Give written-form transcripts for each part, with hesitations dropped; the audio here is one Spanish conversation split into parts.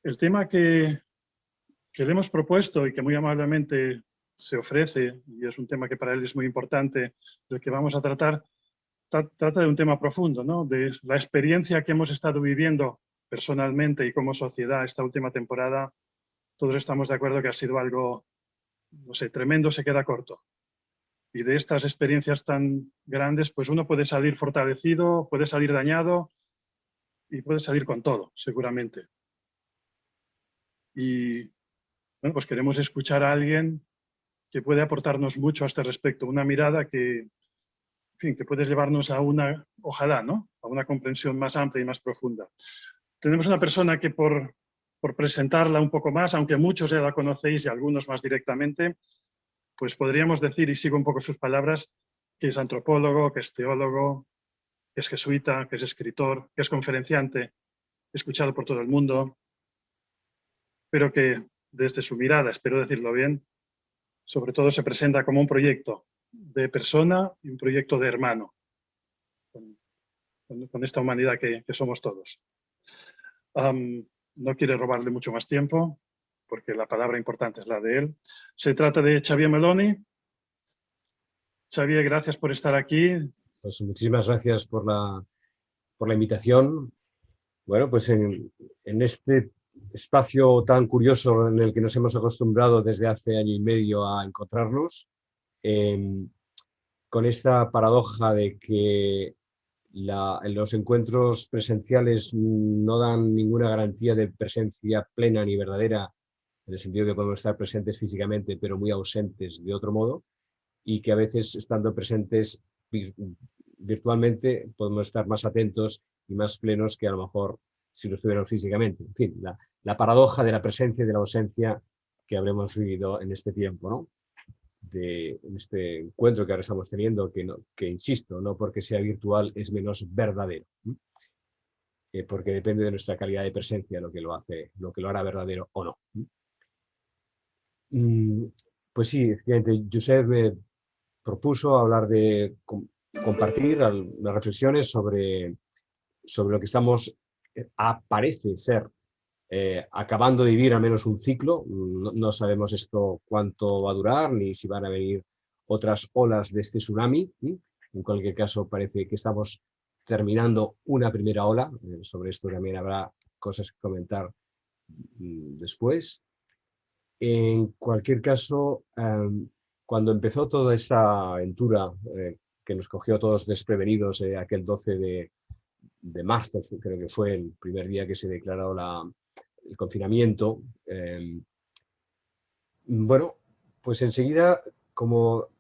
El tema que le hemos propuesto y que muy amablemente se ofrece, y es un tema que para él es muy importante, del que vamos a tratar, trata de un tema profundo, ¿no? De la experiencia que hemos estado viviendo personalmente y como sociedad esta última temporada. Todos estamos de acuerdo que ha sido algo, no sé, tremendo, se queda corto. Y de estas experiencias tan grandes, pues uno puede salir fortalecido, puede salir dañado y puede salir con todo, seguramente. Y bueno, pues queremos escuchar a alguien que puede aportarnos mucho a este respecto, una mirada que, en fin, que puede llevarnos a una, ojalá, ¿no? A una comprensión más amplia y más profunda. Tenemos una persona que por presentarla un poco más, aunque muchos ya la conocéis y algunos más directamente, pues podríamos decir, y sigo un poco sus palabras, que es antropólogo, que es teólogo, que es jesuita, que es escritor, que es conferenciante, escuchado por todo el mundo, pero que desde su mirada, espero decirlo bien, sobre todo se presenta como un proyecto de persona y un proyecto de hermano, con esta humanidad que somos todos. No quiero robarle mucho más tiempo, porque la palabra importante es la de él. Se trata de Xavier Meloni. Xavier, gracias por estar aquí. Pues muchísimas gracias por la invitación. Bueno, pues en este espacio tan curioso en el que nos hemos acostumbrado desde hace año y medio a encontrarnos, con esta paradoja de que los encuentros presenciales no dan ninguna garantía de presencia plena ni verdadera, en el sentido de que podemos estar presentes físicamente, pero muy ausentes de otro modo, y que a veces, estando presentes virtualmente, podemos estar más atentos y más plenos que a lo mejor si lo estuvieran físicamente. En fin, la paradoja de la presencia y de la ausencia que habremos vivido en este tiempo, ¿no? En este encuentro que ahora estamos teniendo, que insisto, no porque sea virtual es menos verdadero, porque depende de nuestra calidad de presencia lo que lo hará verdadero o no. Pues sí, efectivamente, Josep me propuso hablar de compartir las reflexiones sobre lo que estamos, parece ser, acabando de vivir al menos un ciclo. No sabemos esto cuánto va a durar, ni si van a venir otras olas de este tsunami. En cualquier caso, parece que estamos terminando una primera ola. Sobre esto también habrá cosas que comentar después. En cualquier caso, cuando empezó toda esta aventura que nos cogió a todos desprevenidos aquel 12 de marzo, creo que fue el primer día que se declaró el confinamiento, bueno, pues enseguida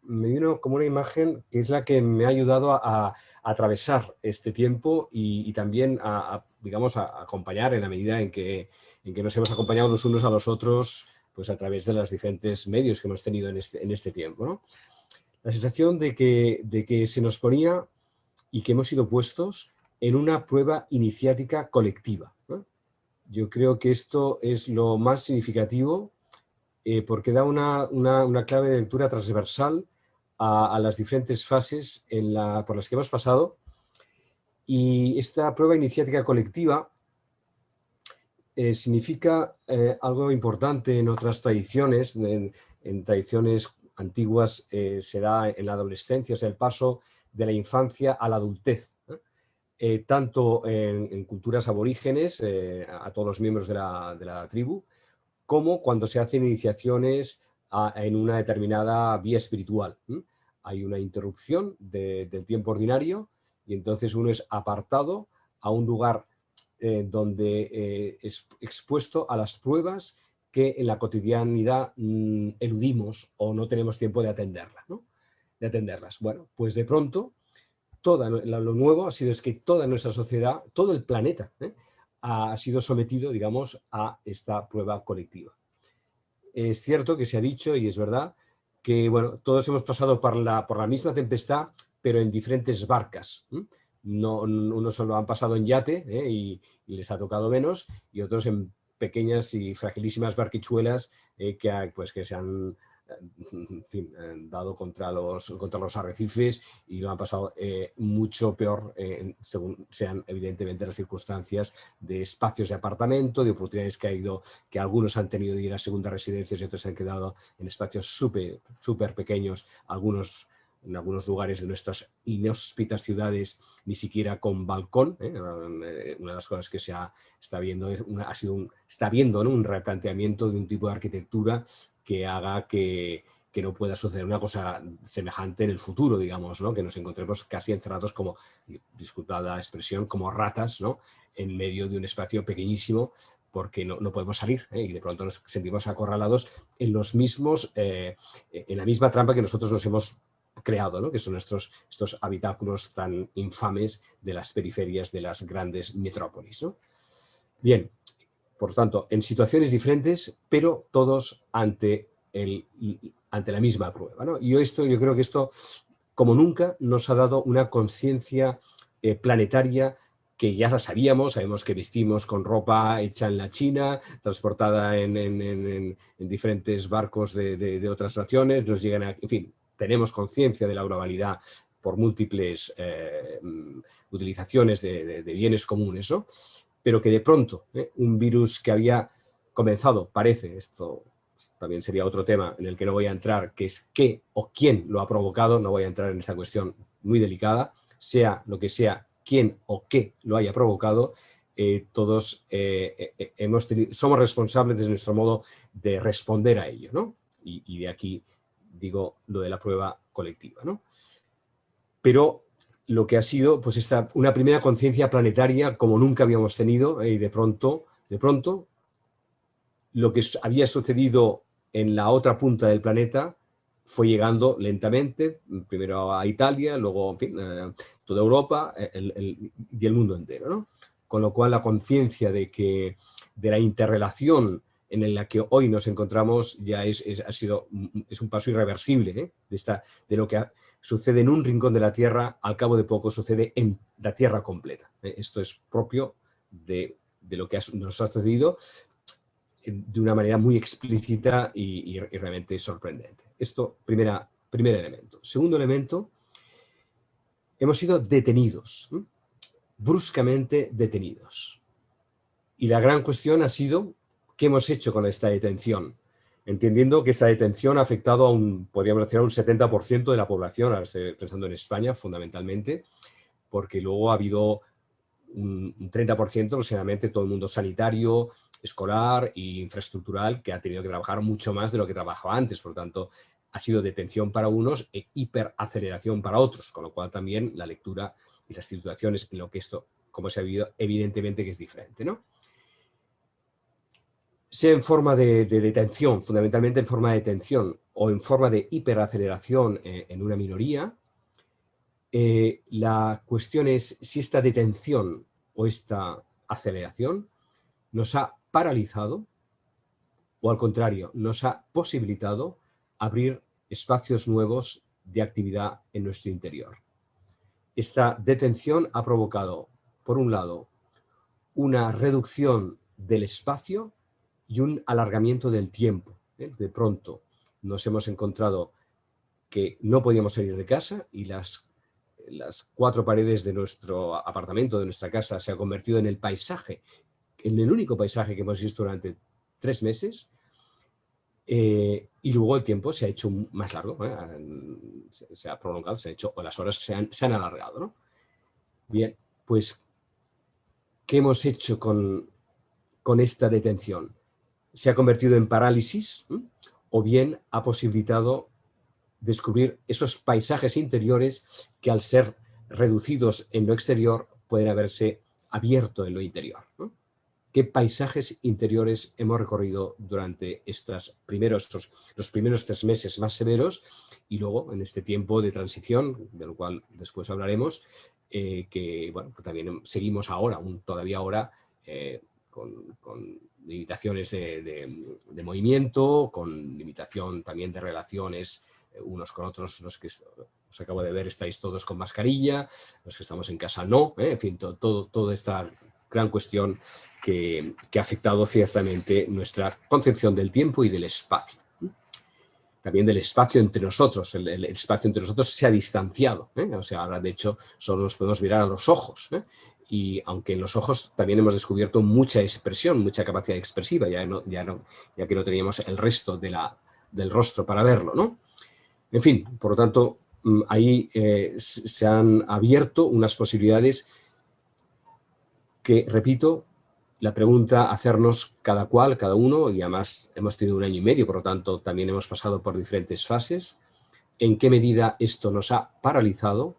me vino como una imagen que es la que me ha ayudado a atravesar este tiempo y también digamos, a acompañar en la medida en que nos hemos acompañado los unos a los otros, pues a través de los diferentes medios que hemos tenido en este tiempo, ¿no? La sensación de que se nos ponía y que hemos sido puestos en una prueba iniciática colectiva, ¿no? Yo creo que esto es lo más significativo, porque da una clave de lectura transversal a las diferentes fases por las que hemos pasado. Y esta prueba iniciática colectiva significa algo importante en otras tradiciones. En tradiciones antiguas se da en la adolescencia, o sea, el paso de la infancia a la adultez, tanto en culturas aborígenes, a todos los miembros de la tribu, como cuando se hacen iniciaciones en una determinada vía espiritual. Hay una interrupción del tiempo ordinario y entonces uno es apartado a un lugar donde es expuesto a las pruebas que en la cotidianidad eludimos o no tenemos tiempo de atenderlas, ¿no? De atenderlas. Bueno, pues de pronto lo nuevo ha sido que toda nuestra sociedad, todo el planeta, ha sido sometido, digamos, a esta prueba colectiva. Es cierto que se ha dicho, y es verdad, que bueno, todos hemos pasado por la misma tempestad, pero en diferentes barcas. No, unos solo han pasado en yate y les ha tocado menos, y otros en pequeñas y fragilísimas barquichuelas que se han en fin, dado contra los arrecifes y lo han pasado mucho peor según sean evidentemente las circunstancias de espacios de apartamento, de oportunidades que algunos han tenido de ir a segundas residencias y otros se han quedado en espacios súper pequeños, en algunos lugares de nuestras inhóspitas ciudades ni siquiera con balcón. Una de las cosas que está viendo ¿no? Un replanteamiento de un tipo de arquitectura que haga que no pueda suceder una cosa semejante en el futuro, digamos, ¿no? Que nos encontremos casi encerrados como, disculpad la expresión, como ratas, ¿no? En medio de un espacio pequeñísimo porque no podemos salir, y de pronto nos sentimos acorralados en la misma trampa que nosotros nos hemos creado, ¿no? Que son estos habitáculos tan infames de las periferias de las grandes metrópolis, ¿no? Bien, por tanto, en situaciones diferentes, pero todos ante la misma prueba, ¿no? Y yo creo que esto, como nunca, nos ha dado una conciencia planetaria que ya la sabemos que vestimos con ropa hecha en la China, transportada en diferentes barcos de otras naciones, nos llegan en fin, tenemos conciencia de la globalidad por múltiples utilizaciones de bienes comunes, ¿no? Pero que de pronto un virus que había comenzado, parece, esto también sería otro tema en el que no voy a entrar, que es qué o quién lo ha provocado, no voy a entrar en esta cuestión muy delicada, sea lo que sea, quién o qué lo haya provocado, todos somos responsables de nuestro modo de responder a ello, ¿no? Y de aquí digo lo de la prueba colectiva, ¿no? Pero lo que ha sido pues una primera conciencia planetaria como nunca habíamos tenido, y de pronto lo que había sucedido en la otra punta del planeta fue llegando lentamente, primero a Italia, luego, en fin, toda Europa y el mundo entero, ¿no? Con lo cual la conciencia de la interrelación en la que hoy nos encontramos ya es un paso irreversible, de lo que sucede en un rincón de la Tierra, al cabo de poco sucede en la Tierra completa. Esto es propio de lo que nos ha sucedido de una manera muy explícita y realmente sorprendente. Esto, primer elemento. Segundo elemento, hemos sido detenidos, bruscamente detenidos. Y la gran cuestión ha sido, ¿qué hemos hecho con esta detención? Entendiendo que esta detención ha afectado podríamos decir, a un 70% de la población, ahora estoy pensando en España fundamentalmente, porque luego ha habido un 30%, aproximadamente, todo el mundo sanitario, escolar e infraestructural, que ha tenido que trabajar mucho más de lo que trabajaba antes. Por lo tanto, ha sido detención para unos e hiperaceleración para otros, con lo cual también la lectura y las situaciones en lo que esto, como se ha vivido, evidentemente que es diferente, ¿no? Sea en forma de detención, fundamentalmente en forma de detención, o en forma de hiperaceleración en una minoría, la cuestión es si esta detención o esta aceleración nos ha paralizado o, al contrario, nos ha posibilitado abrir espacios nuevos de actividad en nuestro interior. Esta detención ha provocado, por un lado, una reducción del espacio y un alargamiento del tiempo. De pronto nos hemos encontrado que no podíamos salir de casa y las 4 paredes de nuestro apartamento, de nuestra casa, se ha convertido en el paisaje, en el único paisaje que hemos visto durante 3 meses, y luego el tiempo se ha hecho más largo, se ha prolongado, o las horas se han alargado, ¿no? Bien, pues, ¿qué hemos hecho con esta detención? ¿Se ha convertido en parálisis o bien ha posibilitado descubrir esos paisajes interiores que, al ser reducidos en lo exterior, pueden haberse abierto en lo interior, ¿no? ¿Qué paisajes interiores hemos recorrido durante los primeros 3 meses más severos y luego en este tiempo de transición, de lo cual después hablaremos, que bueno, también seguimos todavía ahora, con limitaciones de movimiento, con limitación también de relaciones unos con otros? Los que os acabo de ver estáis todos con mascarilla, los que estamos en casa no, en fin, toda esta gran cuestión que ha afectado ciertamente nuestra concepción del tiempo y del espacio. también del espacio entre nosotros. El espacio entre nosotros se ha distanciado, ¿eh? O sea, ahora de hecho solo nos podemos mirar a los ojos, ¿eh? Y aunque en los ojos también hemos descubierto mucha expresión, mucha capacidad expresiva, ya que no teníamos el resto del rostro para verlo, ¿no? En fin, por lo tanto, ahí se han abierto unas posibilidades que, repito, la pregunta a hacernos cada cual, cada uno, y además hemos tenido 1 año y medio, por lo tanto también hemos pasado por diferentes fases, en qué medida esto nos ha paralizado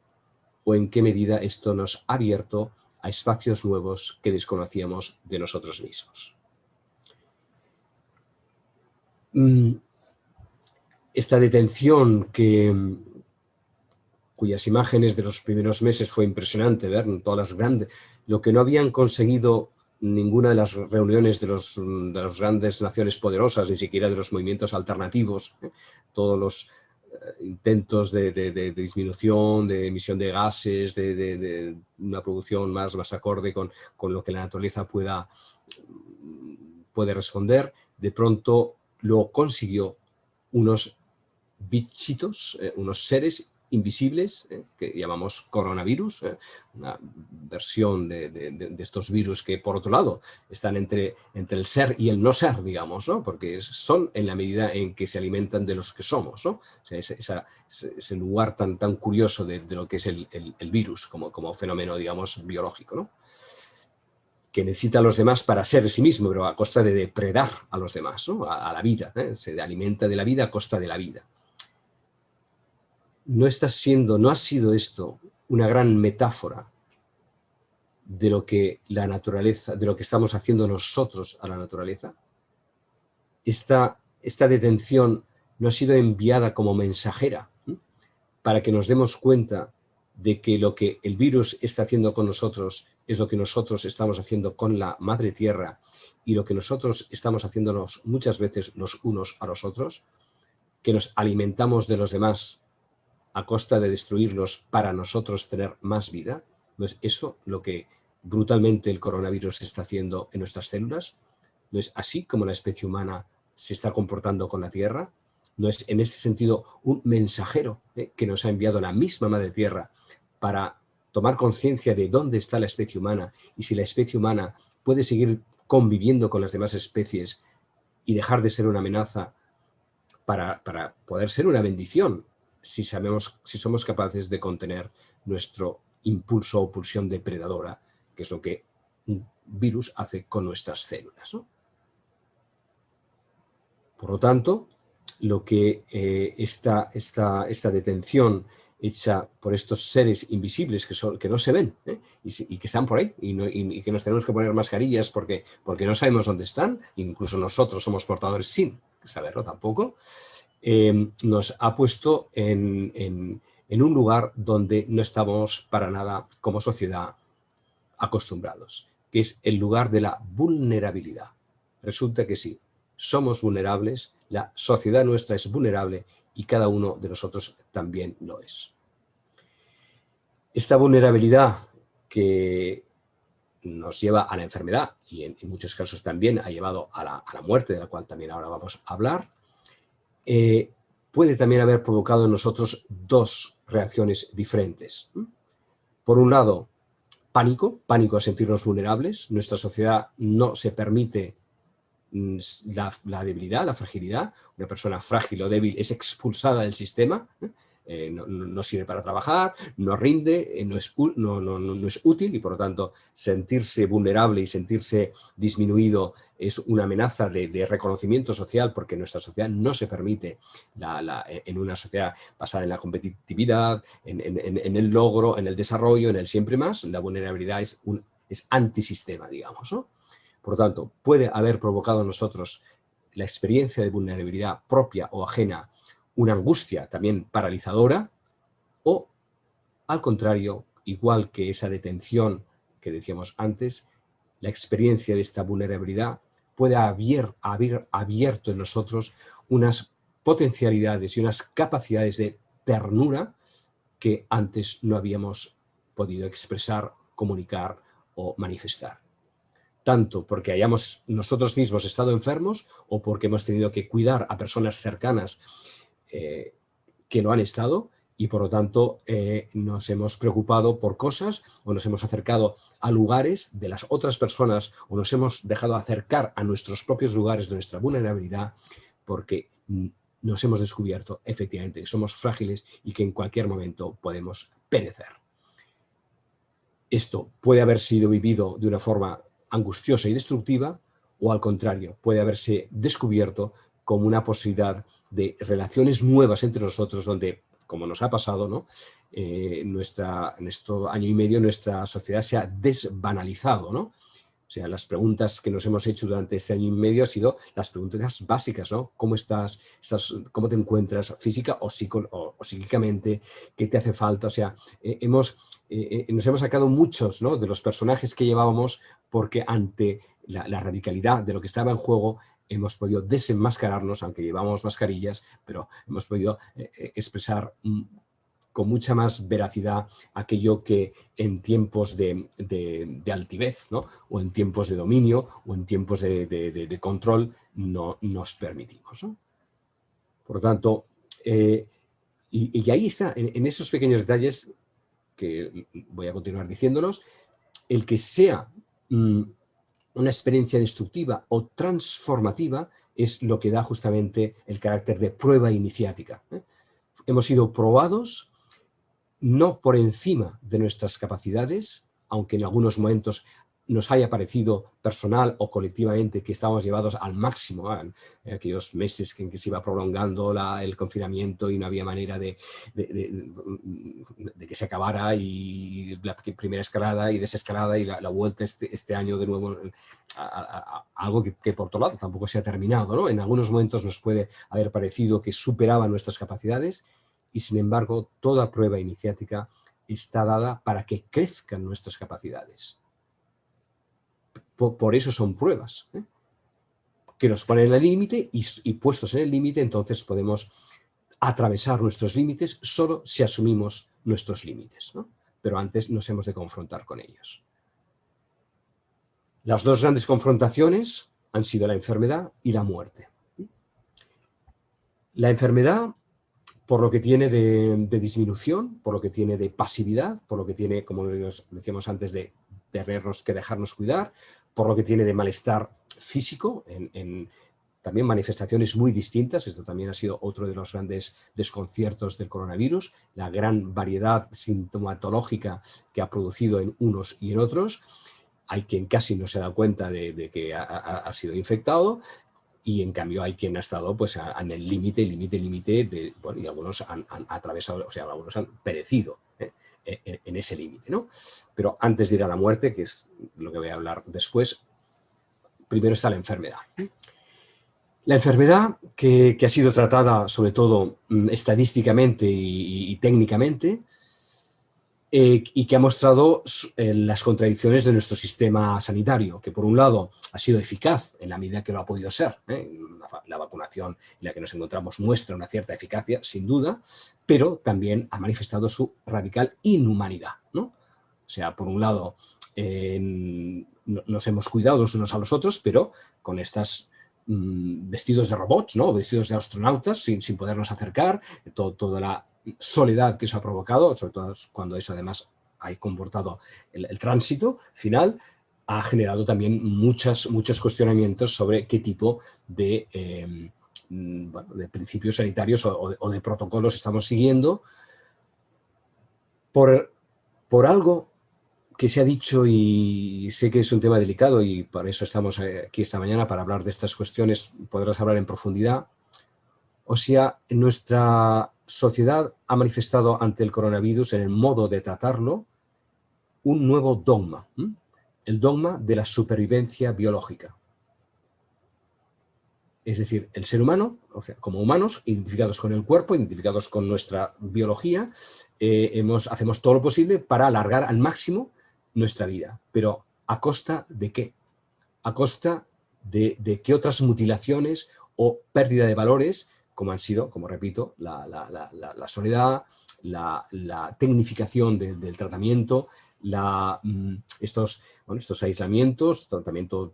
o en qué medida esto nos ha abierto a espacios nuevos que desconocíamos de nosotros mismos. Esta detención cuyas imágenes de los primeros meses fue impresionante ver, todas las grandes, lo que no habían conseguido ninguna de las reuniones de las grandes naciones poderosas, ni siquiera de los movimientos alternativos, todos los intentos de disminución, de emisión de gases, de una producción más acorde con lo que la naturaleza puede responder, de pronto lo consiguió unos bichitos, unos seres invisibles, que llamamos coronavirus, una versión de estos virus que, por otro lado, están entre el ser y el no ser, digamos, ¿no? Porque son en la medida en que se alimentan de los que somos, ¿no? O sea, ese lugar tan curioso de lo que es el virus como fenómeno, digamos, biológico, ¿no? Que necesita a los demás para ser sí mismo, pero a costa de depredar a los demás, ¿no? A la vida, se alimenta de la vida a costa de la vida. ¿No ha sido esto una gran metáfora de lo que la naturaleza, de lo que estamos haciendo nosotros a la naturaleza? Esta detención no ha sido enviada como mensajera, ¿eh?, para que nos demos cuenta de que lo que el virus está haciendo con nosotros es lo que nosotros estamos haciendo con la Madre Tierra y lo que nosotros estamos haciéndonos muchas veces los unos a los otros, que nos alimentamos de los demás a costa de destruirlos para nosotros tener más vida. ¿No es eso lo que brutalmente el coronavirus está haciendo en nuestras células? ¿No es así como la especie humana se está comportando con la Tierra? ¿No es en este sentido un mensajero que nos ha enviado la misma Madre Tierra para tomar conciencia de dónde está la especie humana y si la especie humana puede seguir conviviendo con las demás especies y dejar de ser una amenaza para poder ser una bendición? Si somos capaces de contener nuestro impulso o pulsión depredadora, que es lo que un virus hace con nuestras células, ¿no? Por lo tanto, lo que esta detención hecha por estos seres invisibles que no se ven, y que están por ahí, y que nos tenemos que poner mascarillas porque no sabemos dónde están, incluso nosotros somos portadores sin saberlo tampoco, nos ha puesto en un lugar donde no estamos para nada como sociedad acostumbrados, que es el lugar de la vulnerabilidad. Resulta que sí, somos vulnerables, la sociedad nuestra es vulnerable y cada uno de nosotros también lo es. Esta vulnerabilidad que nos lleva a la enfermedad y en muchos casos también ha llevado a la muerte, de la cual también ahora vamos a hablar, puede también haber provocado en nosotros dos reacciones diferentes. Por un lado, pánico a sentirnos vulnerables. Nuestra sociedad no se permite la debilidad, la fragilidad. Una persona frágil o débil es expulsada del sistema, no sirve para trabajar, no rinde, no es útil y por lo tanto sentirse vulnerable y sentirse disminuido es una amenaza de reconocimiento social, porque nuestra sociedad no se permite, en una sociedad basada en la competitividad, en el logro, en el desarrollo, en el siempre más, la vulnerabilidad es antisistema, digamos, ¿no? Por lo tanto, puede haber provocado en nosotros la experiencia de vulnerabilidad propia o ajena una angustia también paralizadora, o al contrario, igual que esa detención que decíamos antes, la experiencia de esta vulnerabilidad puede haber abierto en nosotros unas potencialidades y unas capacidades de ternura que antes no habíamos podido expresar, comunicar o manifestar. Tanto porque hayamos nosotros mismos estado enfermos o porque hemos tenido que cuidar a personas cercanas que lo han estado, y por lo tanto nos hemos preocupado por cosas o nos hemos acercado a lugares de las otras personas o nos hemos dejado acercar a nuestros propios lugares de nuestra vulnerabilidad porque nos hemos descubierto efectivamente que somos frágiles y que en cualquier momento podemos perecer. Esto puede haber sido vivido de una forma angustiosa y destructiva o al contrario, puede haberse descubierto como una posibilidad de relaciones nuevas entre nosotros donde, como nos ha pasado, ¿no? En este año y medio nuestra sociedad se ha desbanalizado, ¿no? O sea, las preguntas que nos hemos hecho durante este año y medio han sido las preguntas básicas, ¿no? ¿Cómo estás? ¿Cómo te encuentras física o psíquicamente? ¿Qué te hace falta? O sea, nos hemos sacado muchos, ¿no? De los personajes que llevábamos porque ante la radicalidad de lo que estaba en juego hemos podido desenmascararnos, aunque llevamos mascarillas, pero hemos podido expresar con mucha más veracidad aquello que en tiempos de altivez, ¿no? O en tiempos de dominio o en tiempos de control no nos permitimos, ¿no? Por lo tanto, y ahí está, en esos pequeños detalles que voy a continuar diciéndolos, el que sea una experiencia destructiva o transformativa es lo que da justamente el carácter de prueba iniciática, ¿eh? Hemos sido probados no por encima de nuestras capacidades, aunque en algunos momentos nos haya parecido personal o colectivamente que estábamos llevados al máximo, en aquellos meses en que se iba prolongando el confinamiento y no había manera de que se acabara, y la primera escalada y desescalada y la vuelta este año de nuevo a algo que por otro lado tampoco se ha terminado, ¿no? En algunos momentos nos puede haber parecido que superaba nuestras capacidades y sin embargo toda prueba iniciática está dada para que crezcan nuestras capacidades. Por eso son pruebas, ¿eh? Que nos ponen el límite y puestos en el límite entonces podemos atravesar nuestros límites solo si asumimos nuestros límites, ¿no? Pero antes nos hemos de confrontar con ellos. Las dos grandes confrontaciones han sido la enfermedad y la muerte. La enfermedad, por lo que tiene de disminución, por lo que tiene de pasividad, por lo que tiene, como decíamos antes, de tenernos que dejarnos cuidar, por lo que tiene de malestar físico, en también manifestaciones muy distintas. Esto también ha sido otro de los grandes desconciertos del coronavirus, la gran variedad sintomatológica que ha producido en unos y en otros. Hay quien casi no se da cuenta de que ha sido infectado, y en cambio hay quien ha estado pues en el límite, bueno, y algunos han atravesado, o sea, algunos han perecido en ese límite, ¿no? Pero antes de ir a la muerte, que es lo que voy a hablar después, primero está la enfermedad. La enfermedad que ha sido tratada sobre todo estadísticamente y técnicamente, y que ha mostrado las contradicciones de nuestro sistema sanitario, que por un lado ha sido eficaz en la medida que lo ha podido ser, ¿eh? La vacunación en la que nos encontramos muestra una cierta eficacia, sin duda, pero también ha manifestado su radical inhumanidad, ¿no? O sea, por un lado, nos hemos cuidado los unos a los otros, pero con estas vestidos de robots, ¿no? Vestidos de astronautas, sin podernos acercar, toda la soledad que eso ha provocado, sobre todo cuando eso además ha comportado el tránsito final, ha generado también muchos cuestionamientos sobre qué tipo de principios sanitarios o de protocolos estamos siguiendo por algo que se ha dicho, y sé que es un tema delicado y por eso estamos aquí esta mañana para hablar de estas cuestiones, podrás hablar en profundidad. O sea, nuestra sociedad ha manifestado ante el coronavirus, en el modo de tratarlo, un nuevo dogma, el dogma de la supervivencia biológica. Es decir, el ser humano, o sea, como humanos, identificados con el cuerpo, identificados con nuestra biología, hacemos todo lo posible para alargar al máximo nuestra vida. Pero ¿a costa de qué? A costa de qué otras mutilaciones o pérdida de valores, como han sido, como repito, la soledad, la tecnificación del tratamiento, estos aislamientos, tratamiento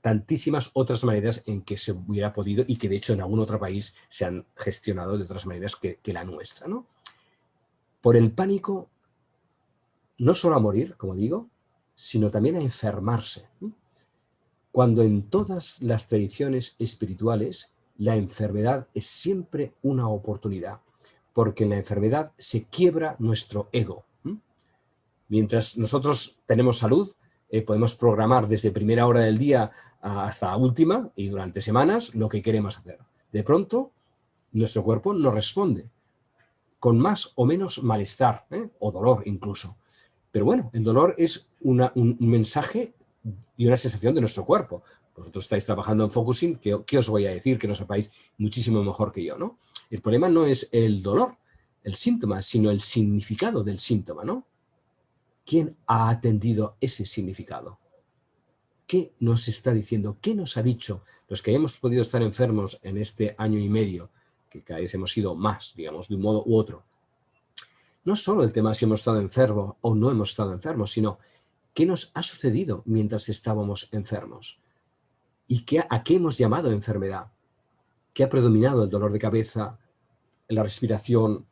tantísimas otras maneras en que se hubiera podido y que de hecho en algún otro país se han gestionado de otras maneras que la nuestra, ¿no? Por el pánico, no solo a morir, como digo, sino también a enfermarse. Cuando en todas las tradiciones espirituales la enfermedad es siempre una oportunidad, porque en la enfermedad se quiebra nuestro ego. Mientras nosotros tenemos salud, podemos programar desde primera hora del día hasta última y durante semanas lo que queremos hacer. De pronto, nuestro cuerpo no responde, con más o menos malestar, o dolor incluso. Pero bueno, el dolor es un mensaje y una sensación de nuestro cuerpo. Vosotros estáis trabajando en focusing, ¿qué os voy a decir? Que lo sepáis muchísimo mejor que yo, ¿no? El problema no es el dolor, el síntoma, sino el significado del síntoma, ¿no? ¿Quién ha atendido ese significado? ¿Qué nos está diciendo? ¿Qué nos ha dicho los que hemos podido estar enfermos en este año y medio? Que cada vez hemos sido más, digamos, de un modo u otro. No solo el tema si hemos estado enfermos o no hemos estado enfermos, sino qué nos ha sucedido mientras estábamos enfermos. ¿Y a qué hemos llamado enfermedad? ¿Qué ha predominado? El dolor de cabeza, la respiración,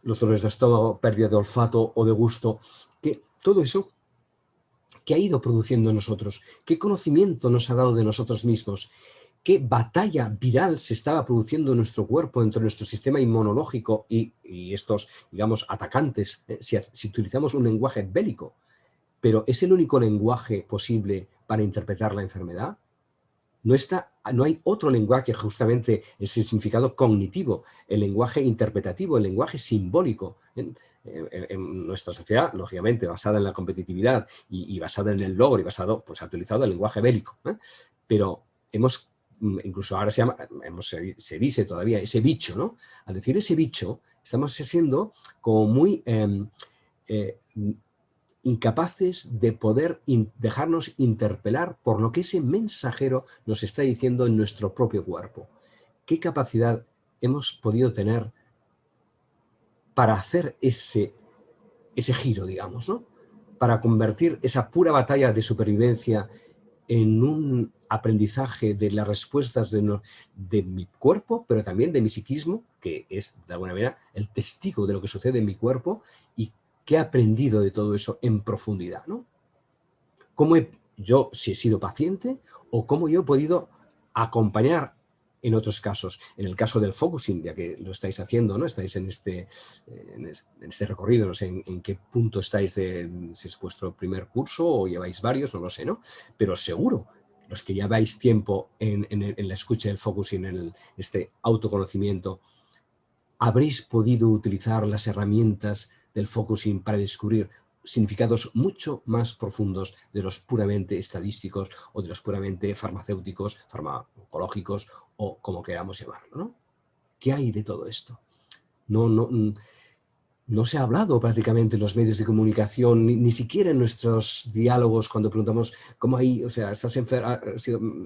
los dolores de estómago, pérdida de olfato o de gusto. Todo eso, ¿qué ha ido produciendo en nosotros? ¿Qué conocimiento nos ha dado de nosotros mismos? ¿Qué batalla viral se estaba produciendo en nuestro cuerpo, entre nuestro sistema inmunológico y estos, digamos, atacantes? Si utilizamos un lenguaje bélico, pero ¿es el único lenguaje posible para interpretar la enfermedad? No hay otro lenguaje, justamente es el significado cognitivo, el lenguaje interpretativo, el lenguaje simbólico. En nuestra sociedad, lógicamente, basada en la competitividad y basada en el logro y basado, pues ha utilizado el lenguaje bélico. Pero incluso ahora se dice todavía ese bicho, ¿no? Al decir ese bicho, estamos siendo como muy incapaces de poder dejarnos interpelar por lo que ese mensajero nos está diciendo en nuestro propio cuerpo. ¿Qué capacidad hemos podido tener para hacer ese giro, digamos, ¿no? Para convertir esa pura batalla de supervivencia en un aprendizaje de las respuestas de mi cuerpo, pero también de mi psiquismo, que es de alguna manera el testigo de lo que sucede en mi cuerpo y qué he aprendido de todo eso en profundidad, ¿no? Si he sido paciente o cómo yo he podido acompañar en otros casos. En el caso del focusing, ya que lo estáis haciendo, ¿no? Estáis en este recorrido, no sé en qué punto estáis, si es vuestro primer curso o lleváis varios, no lo sé, ¿no? Pero seguro, los que lleváis tiempo en la escucha del focusing, en este autoconocimiento, habréis podido utilizar las herramientas del focusing para descubrir significados mucho más profundos de los puramente estadísticos o de los puramente farmacéuticos, farmacológicos o como queramos llamarlo, ¿no? ¿Qué hay de todo esto? No se ha hablado prácticamente en los medios de comunicación, ni siquiera en nuestros diálogos cuando preguntamos cómo ahí, o sea, ¿estás enfermo?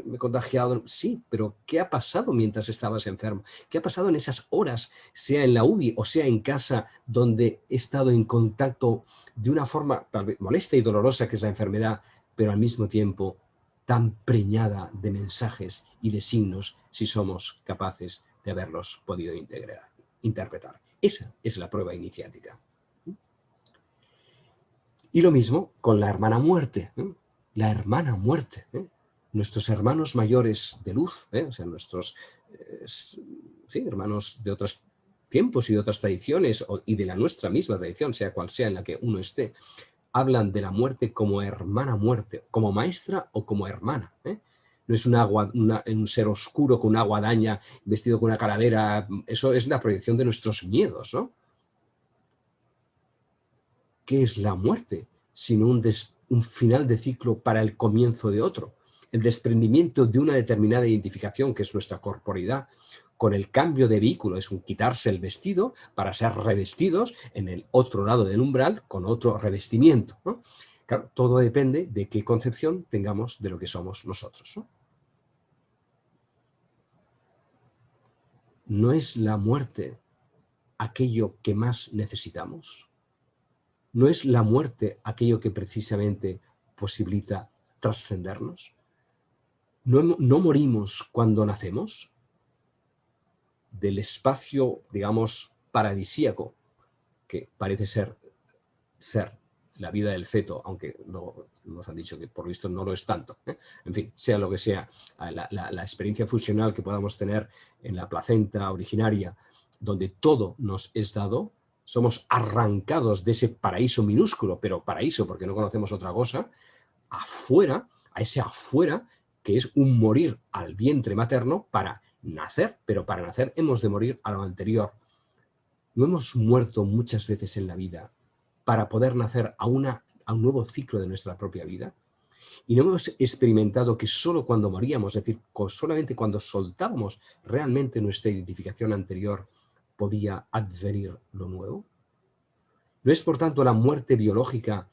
¿Me he contagiado? Sí, pero ¿qué ha pasado mientras estabas enfermo? ¿Qué ha pasado en esas horas, sea en la UBI o sea en casa, donde he estado en contacto de una forma tal vez molesta y dolorosa, que es la enfermedad, pero al mismo tiempo tan preñada de mensajes y de signos, si somos capaces de haberlos podido interpretar? Esa es la prueba iniciática. Y lo mismo con la hermana muerte. La hermana muerte. Nuestros hermanos mayores de luz, o sea, nuestros hermanos de otros tiempos y de otras tradiciones y de la nuestra misma tradición, sea cual sea en la que uno esté, hablan de la muerte como hermana muerte, como maestra o como hermana. No es un ser oscuro con una guadaña, vestido con una calavera. Eso es la proyección de nuestros miedos, ¿no? ¿Qué es la muerte? Sino un final de ciclo para el comienzo de otro. El desprendimiento de una determinada identificación, que es nuestra corporeidad, con el cambio de vehículo, es un quitarse el vestido para ser revestidos en el otro lado del umbral con otro revestimiento, ¿no? Claro, todo depende de qué concepción tengamos de lo que somos nosotros, ¿no? ¿No es la muerte aquello que más necesitamos? ¿No es la muerte aquello que precisamente posibilita trascendernos? no morimos cuando nacemos del espacio, digamos, paradisíaco que parece ser la vida del feto, aunque nos han dicho que por visto no lo es tanto. En fin, sea lo que sea, la experiencia fusional que podamos tener en la placenta originaria, donde todo nos es dado, somos arrancados de ese paraíso minúsculo, pero paraíso porque no conocemos otra cosa, afuera, a ese afuera, que es un morir al vientre materno para nacer, pero para nacer hemos de morir a lo anterior. No hemos muerto muchas veces en la vida para poder nacer a un nuevo ciclo de nuestra propia vida. Y no hemos experimentado que solo cuando moríamos, es decir, solamente cuando soltábamos realmente nuestra identificación anterior, podía advenir lo nuevo. ¿No es, por tanto, la muerte biológica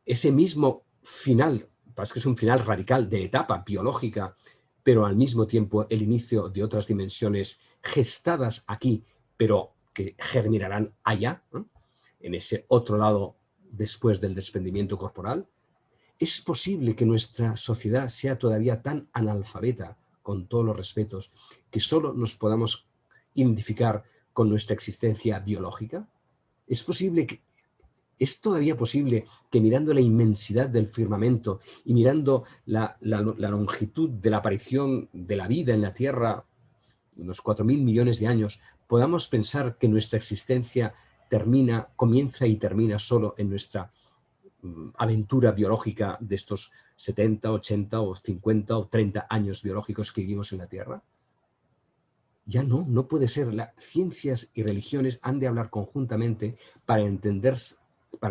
ese mismo final, parece que es un final radical de etapa biológica, pero al mismo tiempo el inicio de otras dimensiones gestadas aquí, pero que germinarán allá, ¿no?, en ese otro lado después del desprendimiento corporal? ¿Es posible que nuestra sociedad sea todavía tan analfabeta, con todos los respetos, que solo nos podamos identificar con nuestra existencia biológica? ¿Es todavía posible que mirando la inmensidad del firmamento y mirando la longitud de la aparición de la vida en la Tierra, unos 4.000 millones de años, podamos pensar que nuestra existencia comienza y termina solo en nuestra aventura biológica de estos 70, 80 o 50 o 30 años biológicos que vivimos en la Tierra? Ya no puede ser. Las ciencias y religiones han de hablar conjuntamente para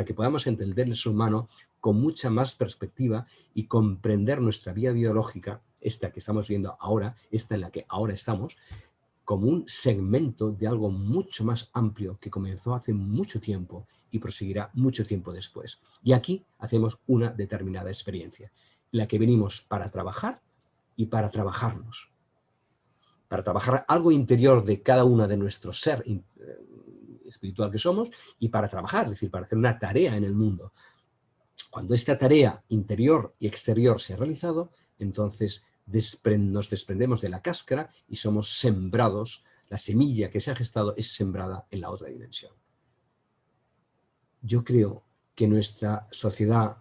que podamos entender el ser humano con mucha más perspectiva y comprender nuestra vida biológica, esta que estamos viendo ahora, esta en la que ahora estamos, como un segmento de algo mucho más amplio que comenzó hace mucho tiempo y proseguirá mucho tiempo después. Y aquí hacemos una determinada experiencia, la que venimos para trabajar y para trabajarnos, para trabajar algo interior de cada una de nuestro ser espiritual que somos y para trabajar, es decir, para hacer una tarea en el mundo. Cuando esta tarea interior y exterior se ha realizado, entonces nos desprendemos de la cáscara y somos sembrados, la semilla que se ha gestado es sembrada en la otra dimensión. Yo creo que nuestra sociedad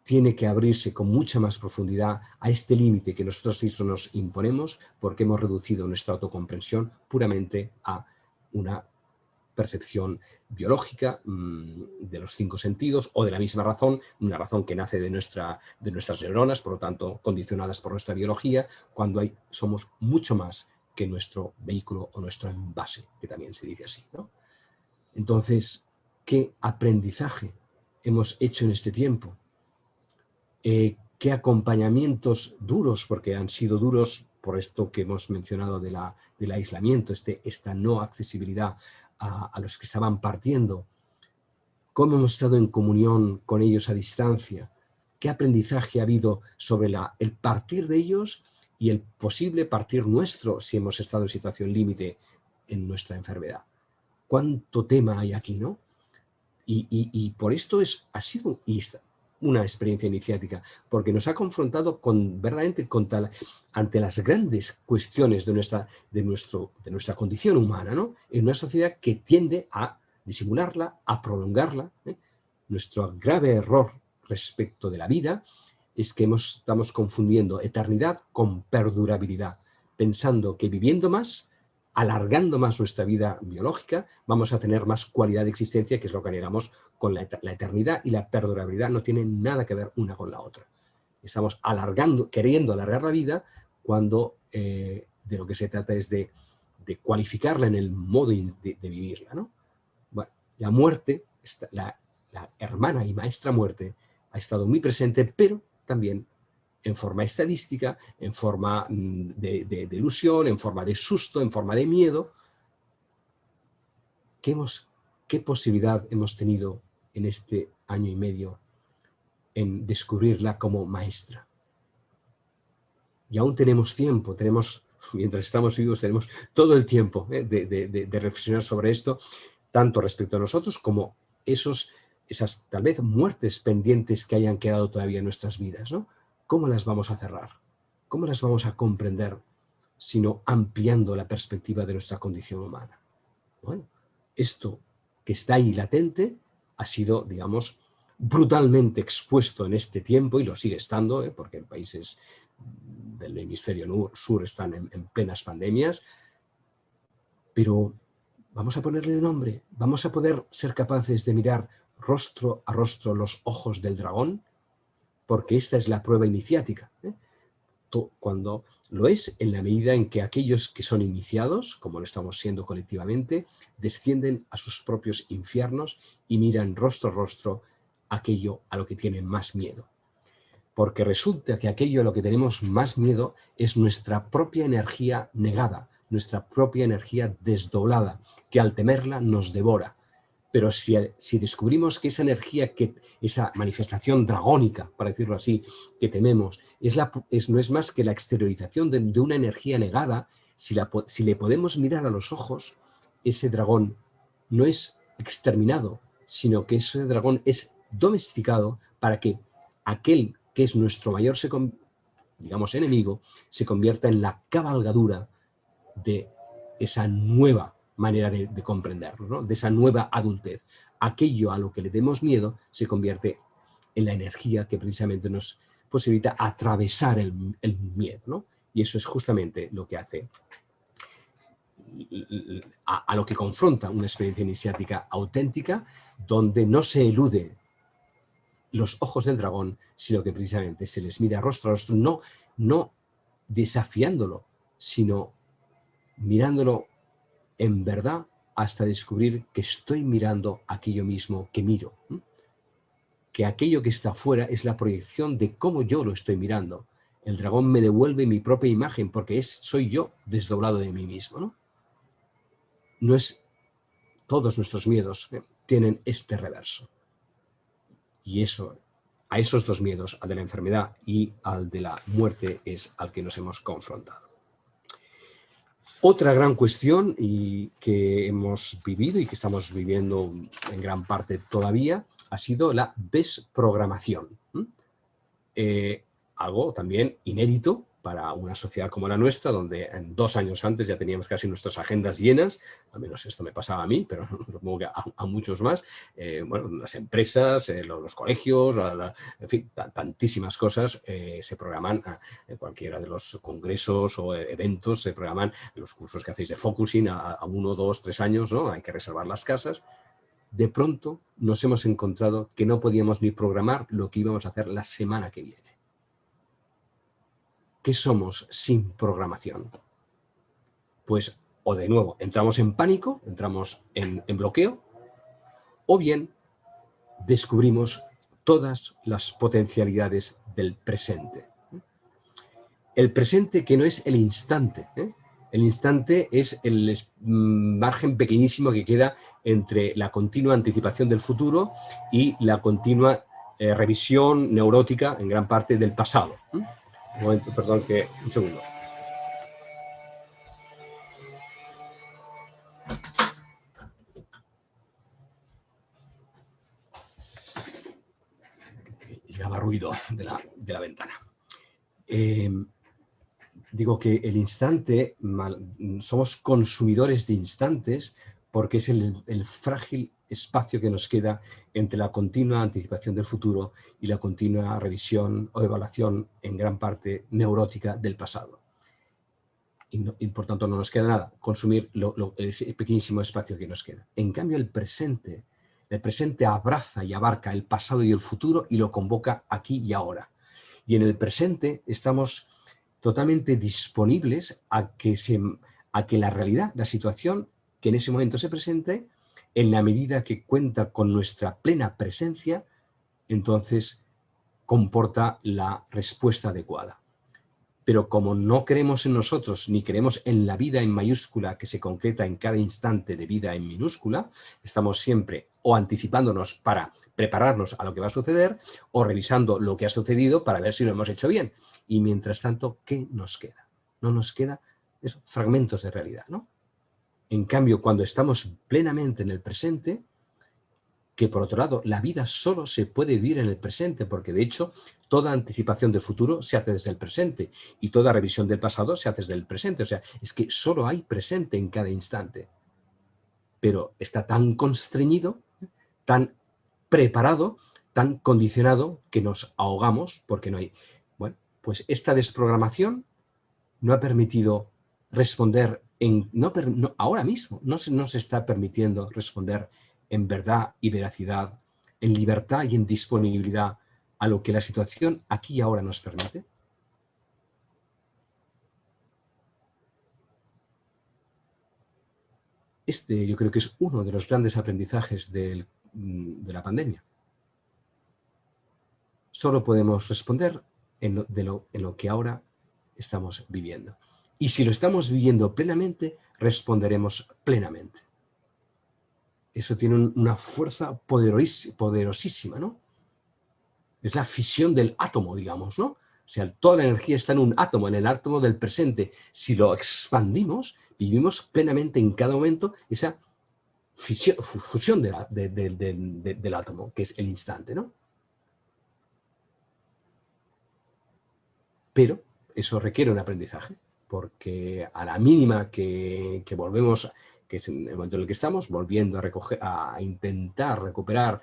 tiene que abrirse con mucha más profundidad a este límite que nosotros mismos nos imponemos porque hemos reducido nuestra autocomprensión puramente a una percepción biológica de los 5 sentidos o de la misma razón, una razón que nace de nuestras neuronas, por lo tanto condicionadas por nuestra biología, cuando somos mucho más que nuestro vehículo o nuestro envase, que también se dice así, ¿no? Entonces, ¿qué aprendizaje hemos hecho en este tiempo? ¿Qué acompañamientos duros, porque han sido duros por esto que hemos mencionado del aislamiento, esta no accesibilidad a los que estaban partiendo? ¿Cómo hemos estado en comunión con ellos a distancia? ¿Qué aprendizaje ha habido sobre el partir de ellos y el posible partir nuestro si hemos estado en situación límite en nuestra enfermedad? ¿Cuánto tema hay aquí, no? Y por esto ha sido una experiencia iniciática, porque nos ha confrontado verdaderamente ante las grandes cuestiones de nuestra condición humana, ¿no?, en una sociedad que tiende a disimularla, a prolongarla. Nuestro grave error respecto de la vida es que estamos confundiendo eternidad con perdurabilidad, pensando que viviendo más, alargando más nuestra vida biológica, vamos a tener más cualidad de existencia, que es lo que anhelamos con la eternidad, y la perdurabilidad no tiene nada que ver una con la otra. Estamos queriendo alargar la vida cuando de lo que se trata es de cualificarla en el modo de vivirla, ¿no? Bueno, la muerte, la hermana y maestra muerte, ha estado muy presente, pero también en forma estadística, en forma de ilusión, en forma de susto, en forma de miedo. ¿Qué posibilidad hemos tenido en este año y medio en descubrirla como maestra? Y aún tenemos tiempo, mientras estamos vivos, tenemos todo el tiempo de reflexionar sobre esto, tanto respecto a nosotros como esos esas tal vez muertes pendientes que hayan quedado todavía en nuestras vidas, ¿no? ¿Cómo las vamos a cerrar? ¿Cómo las vamos a comprender sino ampliando la perspectiva de nuestra condición humana? Bueno, esto que está ahí latente ha sido, digamos, brutalmente expuesto en este tiempo y lo sigue estando, porque en países del hemisferio sur están en plenas pandemias, pero vamos a ponerle nombre, vamos a poder ser capaces de mirar rostro a rostro los ojos del dragón, porque esta es la prueba iniciática, cuando lo es en la medida en que aquellos que son iniciados, como lo estamos siendo colectivamente, descienden a sus propios infiernos y miran rostro a rostro aquello a lo que tienen más miedo. Porque resulta que aquello a lo que tenemos más miedo es nuestra propia energía negada, nuestra propia energía desdoblada, que al temerla nos devora. Pero si descubrimos que esa energía, esa manifestación dragónica, para decirlo así, que tememos, no es más que la exteriorización de una energía negada, si le podemos mirar a los ojos, ese dragón no es exterminado, sino que ese dragón es domesticado para que aquel que es nuestro mayor, digamos, enemigo, se convierta en la cabalgadura de esa nueva manera de comprenderlo, ¿no? De esa nueva adultez. Aquello a lo que le demos miedo se convierte en la energía que precisamente nos posibilita atravesar el miedo, ¿no? Y eso es justamente lo que hace, a lo que confronta una experiencia iniciática auténtica, donde no se elude los ojos del dragón, sino que precisamente se les mira rostro a rostro, no desafiándolo, sino mirándolo en verdad hasta descubrir que estoy mirando aquello mismo que miro. Que aquello que está afuera es la proyección de cómo yo lo estoy mirando. El dragón me devuelve mi propia imagen porque soy yo desdoblado de mí mismo, ¿no? No es todos nuestros miedos tienen este reverso. Y a esos dos miedos, al de la enfermedad y al de la muerte, es al que nos hemos confrontado. Otra gran cuestión que hemos vivido y que estamos viviendo en gran parte todavía ha sido la desprogramación. Algo también inédito para una sociedad como la nuestra, donde en 2 años antes ya teníamos casi nuestras agendas llenas, al menos esto me pasaba a mí, pero supongo que a muchos más, bueno, las empresas, los colegios, en fin, tantísimas cosas se programan, cualquiera de los congresos o eventos se programan, los cursos que hacéis de focusing a 1, 2, 3 años, ¿no? Hay que reservar las casas. De pronto nos hemos encontrado que no podíamos ni programar lo que íbamos a hacer la semana que viene. ¿Qué somos sin programación? Pues o de nuevo entramos en pánico, entramos en bloqueo, o bien descubrimos todas las potencialidades del presente. El presente que no es el instante. El instante es el margen pequeñísimo que queda entre la continua anticipación del futuro y la continua revisión neurótica en gran parte del pasado. Un momento, perdón, un segundo. Llegaba ruido de la ventana. Digo que el instante, somos consumidores de instantes porque es el frágil espacio que nos queda entre la continua anticipación del futuro y la continua revisión o evaluación en gran parte neurótica del pasado. Y por tanto no nos queda nada, consumir ese pequeñísimo espacio que nos queda. En cambio el presente abraza y abarca el pasado y el futuro y lo convoca aquí y ahora. Y en el presente estamos totalmente disponibles a que la realidad, la situación que en ese momento se presente, en la medida que cuenta con nuestra plena presencia, entonces comporta la respuesta adecuada. Pero como no creemos en nosotros ni creemos en la vida en mayúscula que se concreta en cada instante de vida en minúscula, estamos siempre o anticipándonos para prepararnos a lo que va a suceder o revisando lo que ha sucedido para ver si lo hemos hecho bien. Y mientras tanto, ¿qué nos queda? No nos queda eso, fragmentos de realidad, ¿no? En cambio, cuando estamos plenamente en el presente, que por otro lado la vida solo se puede vivir en el presente, porque de hecho toda anticipación del futuro se hace desde el presente y toda revisión del pasado se hace desde el presente. O sea, es que solo hay presente en cada instante. Pero está tan constreñido, tan preparado, tan condicionado que nos ahogamos porque no hay... Bueno, pues esta desprogramación no ha permitido responder ahora mismo, no se está permitiendo responder en verdad y veracidad, en libertad y en disponibilidad a lo que la situación aquí y ahora nos permite. Este yo creo que es uno de los grandes aprendizajes de la pandemia. Solo podemos responder en lo que ahora estamos viviendo. Y si lo estamos viviendo plenamente, responderemos plenamente. Eso tiene una fuerza poderosísima, ¿no? Es la fisión del átomo, digamos, ¿no? O sea, toda la energía está en un átomo, en el átomo del presente. Si lo expandimos, vivimos plenamente en cada momento esa fusión del átomo, que es el instante, ¿no? Pero eso requiere un aprendizaje, porque a la mínima que volvemos, que es en el momento en el que estamos, volviendo a intentar recuperar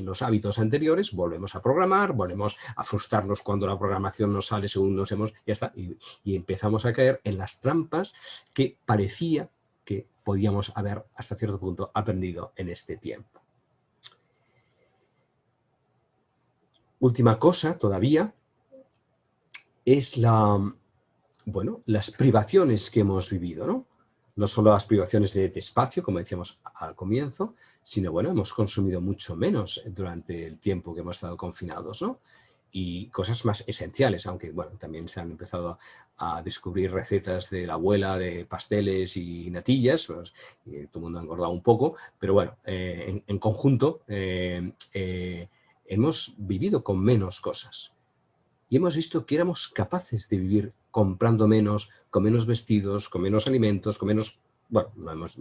los hábitos anteriores, volvemos a programar, volvemos a frustrarnos cuando la programación no sale según nos hemos... Ya está, y empezamos a caer en las trampas que parecía que podíamos haber hasta cierto punto aprendido en este tiempo. Última cosa todavía es las privaciones que hemos vivido, ¿no? No solo las privaciones de espacio, como decíamos al comienzo, sino, bueno, hemos consumido mucho menos durante el tiempo que hemos estado confinados, ¿no? Y cosas más esenciales, aunque, bueno, también se han empezado a descubrir recetas de la abuela de pasteles y natillas, pues, y todo el mundo ha engordado un poco, pero bueno, en conjunto hemos vivido con menos cosas. Y hemos visto que éramos capaces de vivir comprando menos, con menos vestidos, con menos alimentos, con menos... Bueno,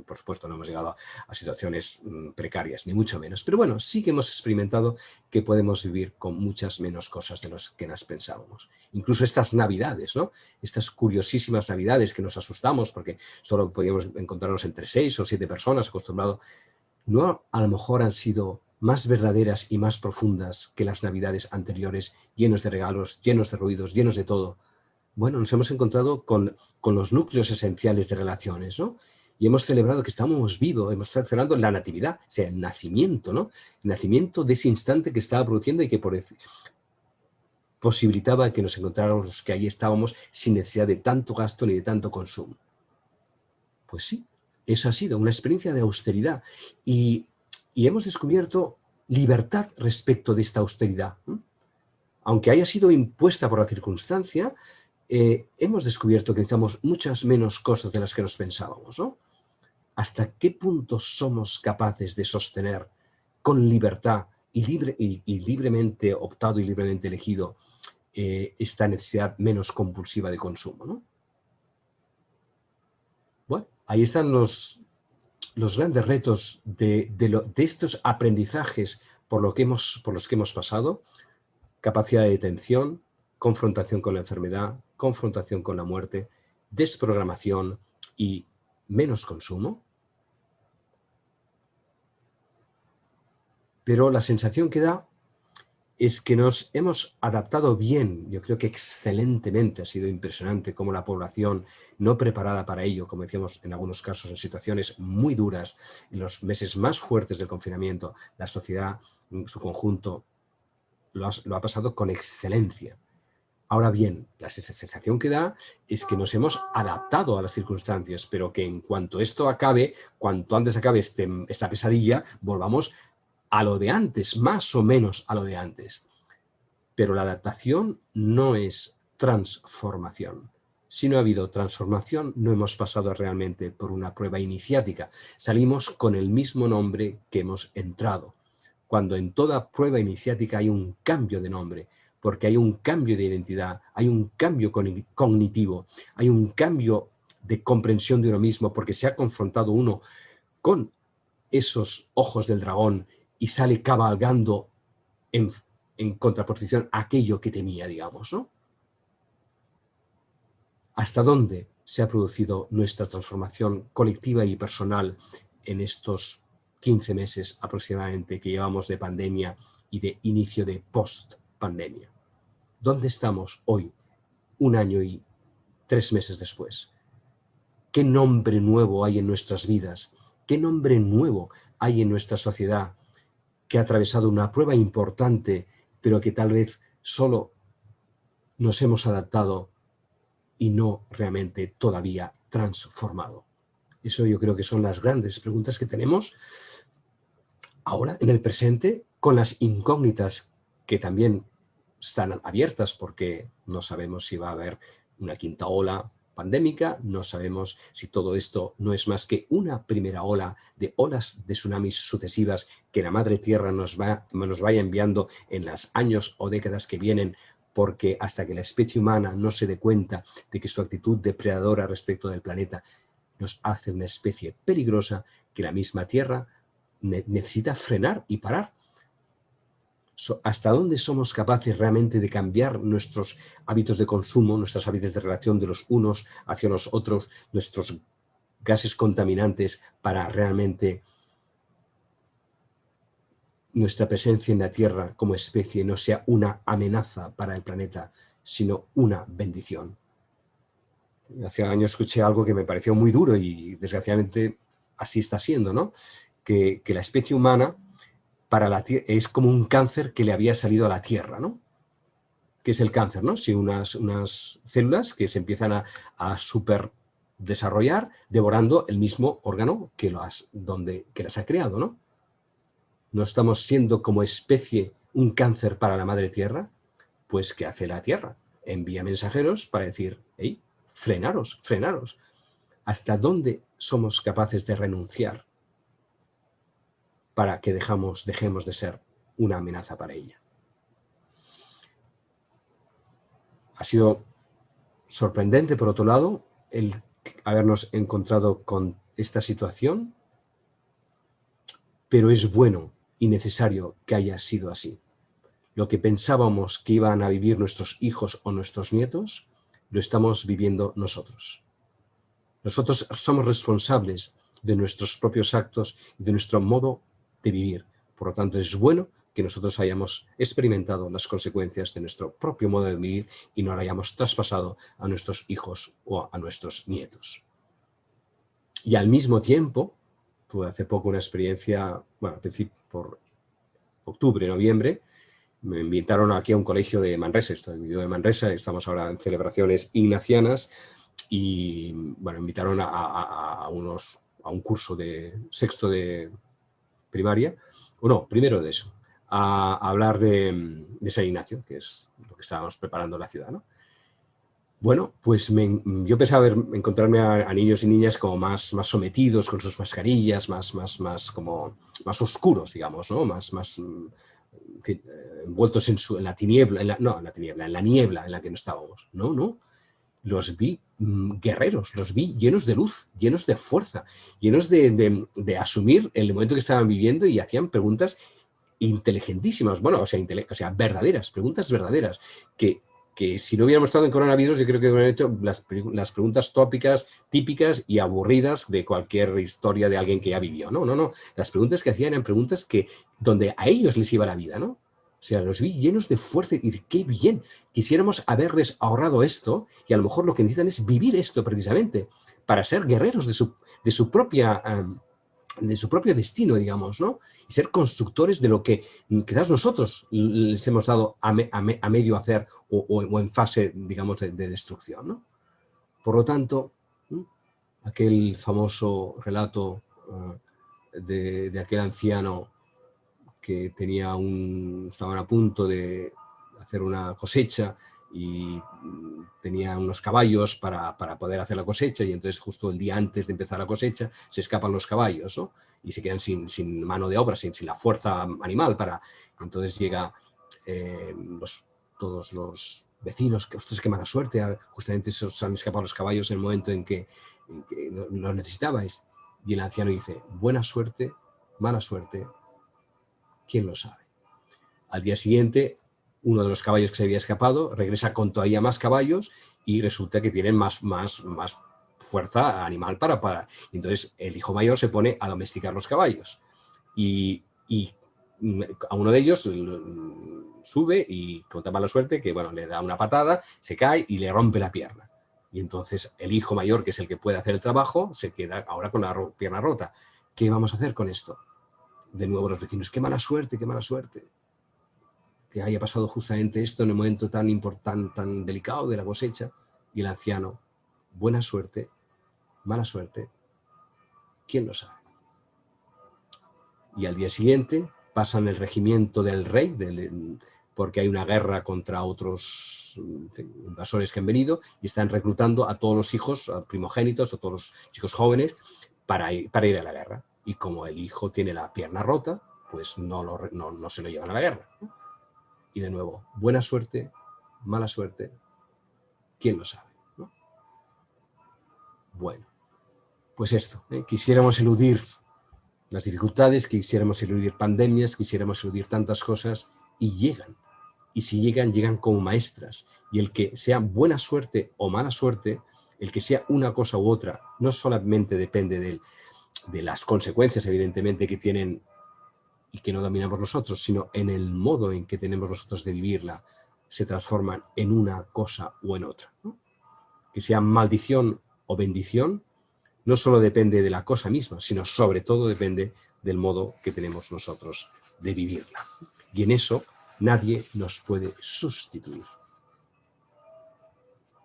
por supuesto no hemos llegado a situaciones precarias, ni mucho menos. Pero bueno, sí que hemos experimentado que podemos vivir con muchas menos cosas de las que nos pensábamos. Incluso estas navidades, ¿no? Estas curiosísimas navidades que nos asustamos porque solo podíamos encontrarnos entre 6 o 7 personas acostumbrados, no a lo mejor han sido más verdaderas y más profundas que las navidades anteriores, llenos de regalos, llenos de ruidos, llenos de todo. Bueno, nos hemos encontrado con los núcleos esenciales de relaciones, ¿no? Y hemos celebrado que estamos vivos, hemos estado celebrando la natividad, o sea, el nacimiento, ¿no? El nacimiento de ese instante que estaba produciendo y que posibilitaba que nos encontráramos, que ahí estábamos sin necesidad de tanto gasto ni de tanto consumo. Pues sí, eso ha sido una experiencia de austeridad y hemos descubierto libertad respecto de esta austeridad. Aunque haya sido impuesta por la circunstancia, hemos descubierto que necesitamos muchas menos cosas de las que nos pensábamos, ¿no? ¿Hasta qué punto somos capaces de sostener con libertad y libremente optado y libremente elegido esta necesidad menos compulsiva de consumo, ¿no? Bueno, ahí están los grandes retos de estos aprendizajes por los que hemos pasado: capacidad de detención, confrontación con la enfermedad, confrontación con la muerte, desprogramación y menos consumo. Pero la sensación que da es que nos hemos adaptado bien, yo creo que excelentemente. Ha sido impresionante cómo la población no preparada para ello, como decíamos en algunos casos en situaciones muy duras, en los meses más fuertes del confinamiento, la sociedad en su conjunto lo ha pasado con excelencia. Ahora bien, la sensación que da es que nos hemos adaptado a las circunstancias, pero que en cuanto esto acabe, cuanto antes acabe esta pesadilla, volvamos a lo de antes, más o menos a lo de antes. Pero la adaptación no es transformación. Si no ha habido transformación, no hemos pasado realmente por una prueba iniciática. Salimos con el mismo nombre que hemos entrado, cuando en toda prueba iniciática hay un cambio de nombre, porque hay un cambio de identidad, hay un cambio cognitivo, hay un cambio de comprensión de uno mismo, porque se ha confrontado uno con esos ojos del dragón y sale cabalgando en contraposición a aquello que temía, digamos, ¿no? ¿Hasta dónde se ha producido nuestra transformación colectiva y personal en estos 15 meses aproximadamente que llevamos de pandemia y de inicio de post-pandemia? ¿Dónde estamos hoy, 1 año y 3 meses después? ¿Qué nombre nuevo hay en nuestras vidas? ¿Qué nombre nuevo hay en nuestra sociedad que ha atravesado una prueba importante, pero que tal vez solo nos hemos adaptado y no realmente todavía transformado? Eso yo creo que son las grandes preguntas que tenemos ahora en el presente, con las incógnitas que también están abiertas porque no sabemos si va a haber una quinta ola pandémica, no sabemos si todo esto no es más que una primera ola de olas de tsunamis sucesivas que la Madre Tierra nos vaya enviando en los años o décadas que vienen, porque hasta que la especie humana no se dé cuenta de que su actitud depredadora respecto del planeta nos hace una especie peligrosa que la misma Tierra necesita frenar y parar. ¿Hasta dónde somos capaces realmente de cambiar nuestros hábitos de consumo, nuestros hábitos de relación de los unos hacia los otros, nuestros gases contaminantes, para realmente nuestra presencia en la Tierra como especie no sea una amenaza para el planeta, sino una bendición? Hace años escuché algo que me pareció muy duro y desgraciadamente así está siendo, ¿no? Que la especie humana para la Tierra es como un cáncer que le había salido a la Tierra, ¿no? ¿Qué es el cáncer, no? Si unas células que se empiezan a super desarrollar devorando el mismo órgano que las ha creado, ¿no? ¿No estamos siendo como especie un cáncer para la Madre Tierra? Pues ¿qué hace la Tierra? Envía mensajeros para decir, hey, frenaros, frenaros. ¿Hasta dónde somos capaces de renunciar para que dejemos de ser una amenaza para ella? Ha sido sorprendente, por otro lado, el habernos encontrado con esta situación, pero es bueno y necesario que haya sido así. Lo que pensábamos que iban a vivir nuestros hijos o nuestros nietos, lo estamos viviendo nosotros. Nosotros somos responsables de nuestros propios actos y de nuestro modo de vivir. Por lo tanto, es bueno que nosotros hayamos experimentado las consecuencias de nuestro propio modo de vivir y no lo hayamos traspasado a nuestros hijos o a nuestros nietos. Y al mismo tiempo, tuve hace poco una experiencia, bueno, al principio por octubre, noviembre, me invitaron aquí a un colegio de Manresa, yo de Manresa, estamos ahora en celebraciones ignacianas, y bueno, invitaron a un curso de sexto de primaria, o no, primero de eso, a hablar de San Ignacio, que es lo que estábamos preparando en la ciudad, ¿no? Bueno, pues yo pensaba encontrarme a niños y niñas como más sometidos, con sus mascarillas, más oscuros, digamos, ¿no? Más en fin, envueltos en la tiniebla, en la niebla en la que no estábamos. No. Los vi guerreros, los vi llenos de luz, llenos de fuerza, llenos de asumir el momento que estaban viviendo, y hacían preguntas inteligentísimas, bueno, o sea, verdaderas, preguntas verdaderas, que si no hubiéramos estado en coronavirus, yo creo que hubieran hecho las preguntas tópicas, típicas y aburridas de cualquier historia de alguien que ya vivió. No. Las preguntas que hacían eran preguntas donde a ellos les iba la vida, ¿no? O sea, los vi llenos de fuerza y de qué bien, quisiéramos haberles ahorrado esto, y a lo mejor lo que necesitan es vivir esto precisamente para ser guerreros de su propio destino, digamos, ¿no? Y ser constructores de lo que quizás nosotros les hemos dado a medio hacer o en fase, digamos, de destrucción, ¿no? Por lo tanto, aquel famoso relato de aquel anciano que estaban a punto de hacer una cosecha y tenía unos caballos para poder hacer la cosecha, y entonces justo el día antes de empezar la cosecha se escapan los caballos, ¿no? Y se quedan sin mano de obra, sin la fuerza animal entonces llega todos los vecinos, que ostras, qué mala suerte, justamente se os han escapado los caballos en el momento en que los necesitabais. Y el anciano dice, buena suerte, mala suerte, ¿Quién lo sabe? Al día siguiente, uno de los caballos que se había escapado regresa con todavía más caballos y resulta que tienen más fuerza animal para. Entonces el hijo mayor se pone a domesticar los caballos y a uno de ellos sube y con tan mala suerte que le da una patada, se cae y le rompe la pierna. Y entonces el hijo mayor, que es el que puede hacer el trabajo, se queda ahora con la pierna rota. ¿Qué vamos a hacer con esto? De nuevo los vecinos, qué mala suerte que haya pasado justamente esto en el momento tan importante, tan delicado de la cosecha. Y el anciano, buena suerte, mala suerte, ¿quién lo sabe? Y al día siguiente pasan el regimiento del rey, porque hay una guerra contra otros invasores que han venido y están reclutando a todos los hijos, a primogénitos, a todos los chicos jóvenes para ir a la guerra. Y como el hijo tiene la pierna rota, pues no se lo llevan a la guerra. Y de nuevo, buena suerte, mala suerte, ¿quién lo sabe? ¿No? Bueno, pues esto, quisiéramos eludir las dificultades, quisiéramos eludir pandemias, quisiéramos eludir tantas cosas y llegan. Y si llegan, llegan como maestras. Y el que sea buena suerte o mala suerte, el que sea una cosa u otra, no solamente depende de las consecuencias, evidentemente, que tienen y que no dominamos nosotros, sino en el modo en que tenemos nosotros de vivirla, se transforman en una cosa o en otra, ¿no? Que sea maldición o bendición, no solo depende de la cosa misma, sino sobre todo depende del modo que tenemos nosotros de vivirla. Y en eso nadie nos puede sustituir.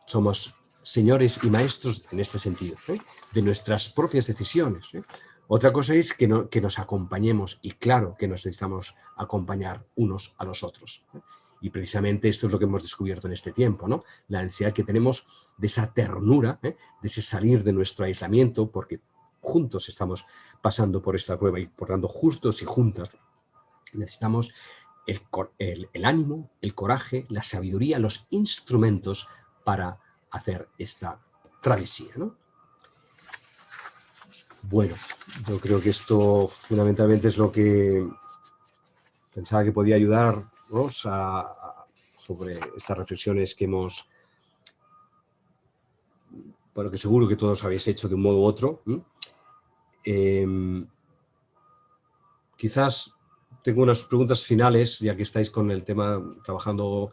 Somos señores y maestros en este sentido, de nuestras propias decisiones. Otra cosa es que nos acompañemos, y claro que nos necesitamos acompañar unos a los otros. Y precisamente esto es lo que hemos descubierto en este tiempo, ¿no? La ansiedad que tenemos de esa ternura, de ese salir de nuestro aislamiento, porque juntos estamos pasando por esta prueba y por tanto justos y juntas necesitamos el ánimo, el coraje, la sabiduría, los instrumentos para hacer esta travesía, ¿no? Bueno, yo creo que esto fundamentalmente es lo que pensaba que podía ayudaros sobre estas reflexiones que hemos, bueno, que seguro que todos habéis hecho de un modo u otro. Quizás tengo unas preguntas finales, ya que estáis con el tema trabajándoos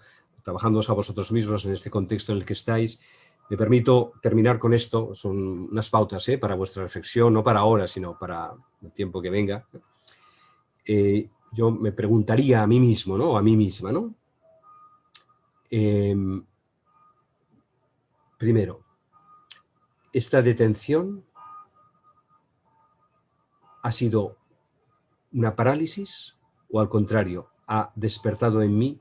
a vosotros mismos en este contexto en el que estáis. Me permito terminar con esto, son unas pautas para vuestra reflexión, no para ahora, sino para el tiempo que venga. Yo me preguntaría a mí mismo, ¿no? O a mí misma, ¿no? Primero, ¿esta detención ha sido una parálisis o al contrario, ha despertado en mí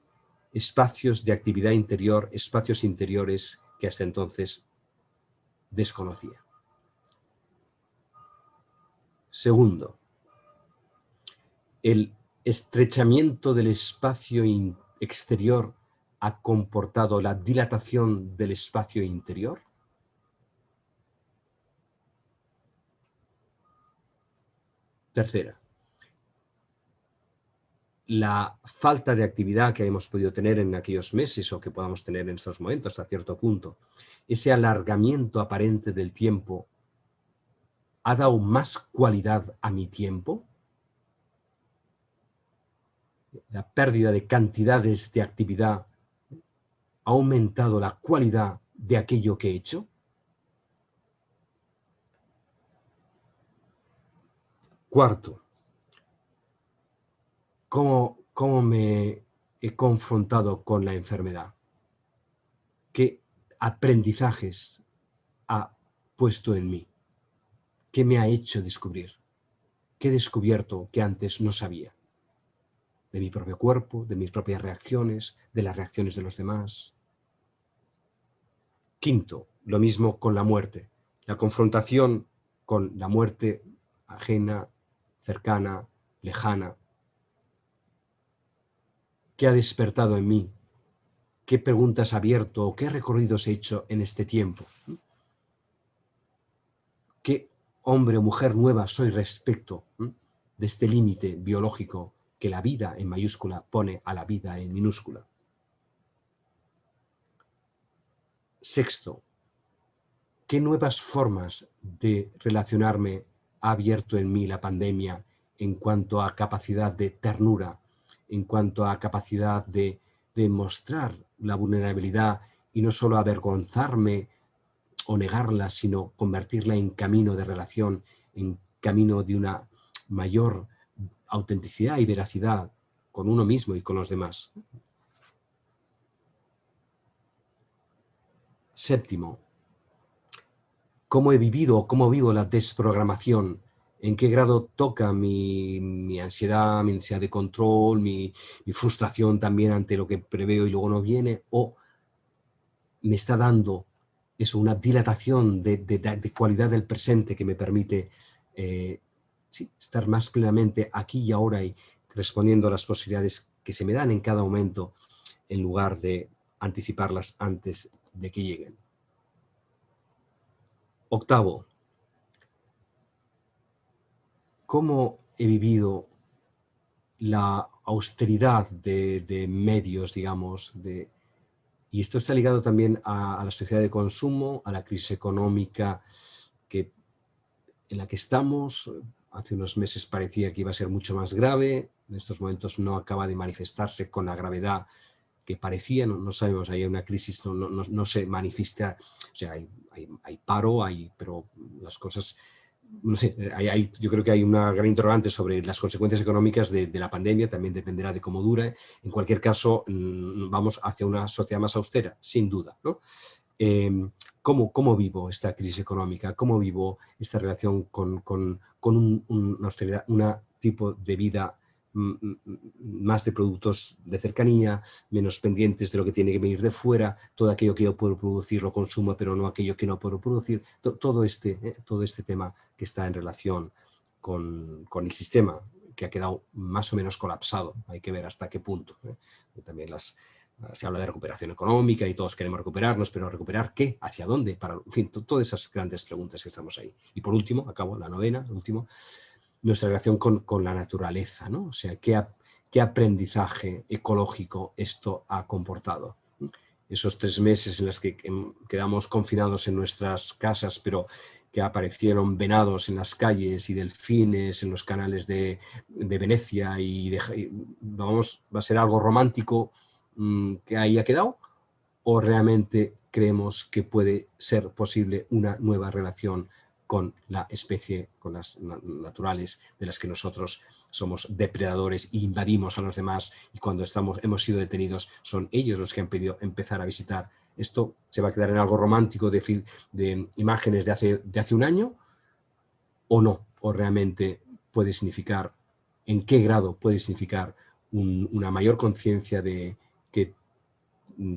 espacios de actividad interior, espacios interiores que hasta entonces desconocía? Segundo, el estrechamiento del espacio exterior ha comportado la dilatación del espacio interior. Tercera, la falta de actividad que hemos podido tener en aquellos meses o que podamos tener en estos momentos hasta cierto punto, ese alargamiento aparente del tiempo, ¿ha dado más cualidad a mi tiempo? La pérdida de cantidades de actividad ha aumentado la cualidad de aquello que he hecho. Cuarto, ¿cómo me he confrontado con la enfermedad? ¿Qué aprendizajes ha puesto en mí? ¿Qué me ha hecho descubrir? ¿Qué he descubierto que antes no sabía? De mi propio cuerpo, de mis propias reacciones, de las reacciones de los demás. Quinto, lo mismo con la muerte. La confrontación con la muerte ajena, cercana, lejana. ¿Qué ha despertado en mí? ¿Qué preguntas ha abierto o qué recorridos he hecho en este tiempo? ¿Qué hombre o mujer nueva soy respecto de este límite biológico que la vida en mayúscula pone a la vida en minúscula. Sexto, ¿qué nuevas formas de relacionarme ha abierto en mí la pandemia en cuanto a capacidad de ternura, en cuanto a capacidad de mostrar la vulnerabilidad y no solo avergonzarme o negarla, sino convertirla en camino de relación, en camino de una mayor autenticidad y veracidad con uno mismo y con los demás? Séptimo, ¿cómo he vivido o cómo vivo la desprogramación? ¿En qué grado toca mi ansiedad, mi necesidad de control, mi frustración también ante lo que preveo y luego no viene? ¿O me está dando eso, una dilatación de cualidad del presente que me permite sí, estar más plenamente aquí y ahora y respondiendo a las posibilidades que se me dan en cada momento en lugar de anticiparlas antes de que lleguen? Octavo, ¿cómo he vivido la austeridad de medios, digamos, y esto está ligado también a la sociedad de consumo, a la crisis económica en la que estamos? Hace unos meses parecía que iba a ser mucho más grave, en estos momentos no acaba de manifestarse con la gravedad que parecía, no sabemos, hay una crisis, no se manifiesta, o sea, hay paro, pero las cosas, no sé, yo creo que hay una gran interrogante sobre las consecuencias económicas de la pandemia, también dependerá de cómo dure. En cualquier caso, vamos hacia una sociedad más austera, sin duda, ¿no? ¿Cómo vivo esta crisis económica? ¿Cómo vivo esta relación con una austeridad, un tipo de vida más de productos de cercanía, menos pendientes de lo que tiene que venir de fuera, todo aquello que yo puedo producir lo consumo, pero no aquello que no puedo producir? Todo este tema que está en relación con el sistema, que ha quedado más o menos colapsado. Hay que ver hasta qué punto. También se habla de recuperación económica y todos queremos recuperarnos, pero ¿recuperar qué? ¿Hacia dónde? En fin, todas esas grandes preguntas que estamos ahí. Y por último, acabo, la novena, último, nuestra relación con la naturaleza, ¿no? O sea, ¿qué aprendizaje ecológico esto ha comportado? Esos 3 meses en los que quedamos confinados en nuestras casas, pero que aparecieron venados en las calles y delfines en los canales de Venecia vamos, ¿va a ser algo romántico que ahí ha quedado? ¿O realmente creemos que puede ser posible una nueva relación con la especie, con las naturales de las que nosotros somos depredadores e invadimos a los demás, y cuando hemos sido detenidos son ellos los que han pedido empezar a visitar? ¿Esto se va a quedar en algo romántico de imágenes de hace un año o no? ¿O realmente puede significar, en qué grado puede significar una mayor conciencia de qué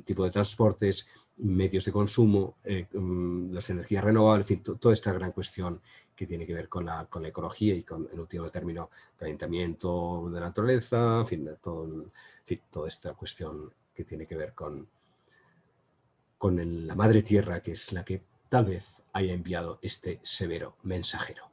tipo de transportes, medios de consumo, las energías renovables, en fin, toda esta gran cuestión que tiene que ver con la ecología y con, en último término, calentamiento de la naturaleza, en fin, toda esta cuestión que tiene que ver con la madre tierra, que es la que tal vez haya enviado este severo mensajero.